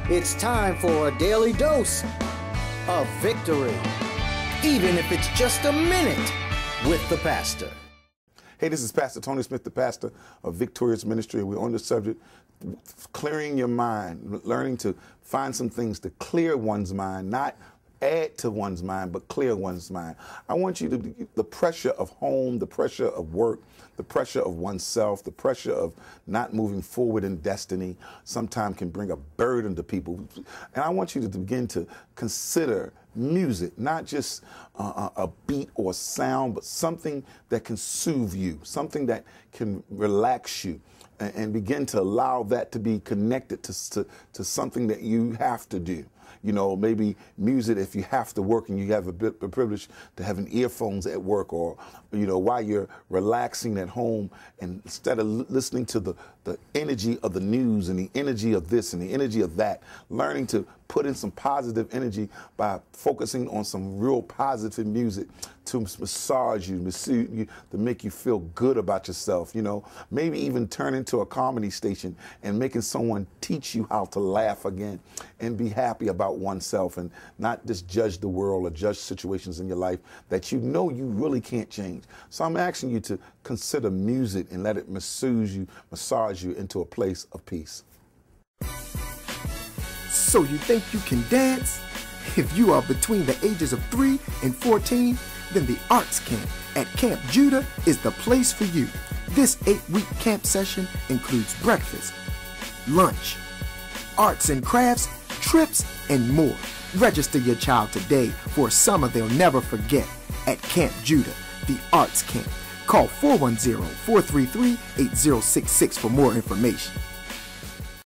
It's time for a daily dose of victory, even if it's just a minute with the pastor. Hey, this is Pastor Tony Smith, the pastor of Victorious Ministry. We're on the subject, clearing your mind, learning to find some things to clear one's mind, not add to one's mind, but clear one's mind. I want you to, the pressure of home, the pressure of work, the pressure of oneself, the pressure of not moving forward in destiny sometimes can bring a burden to people. And I want you to begin to consider music, not just a beat or a sound, but something that can soothe you, something that can relax you, and begin to allow that to be connected to something that you have to do. You know, maybe music if you have to work and you have a privilege to having earphones at work, or, you know, while you're relaxing at home, and instead of listening to the energy of the news and the energy of this and the energy of that, learning to put in some positive energy by focusing on some real positive music to massage you, to make you feel good about yourself. You know, maybe even turn into a comedy station and making someone teach you how to laugh again and be happy about oneself and not just judge the world or judge situations in your life that you know you really can't change. So I'm asking you to consider music and let it massage you into a place of peace. So you think you can dance? If you are between the ages of 3 and 14, then the Arts Camp at Camp Judah is the place for you. This 8-week camp session includes breakfast, lunch, arts and crafts, trips, and more. Register your child today for a summer they'll never forget at Camp Judah, the Arts Camp. Call 410-433-8066 for more information.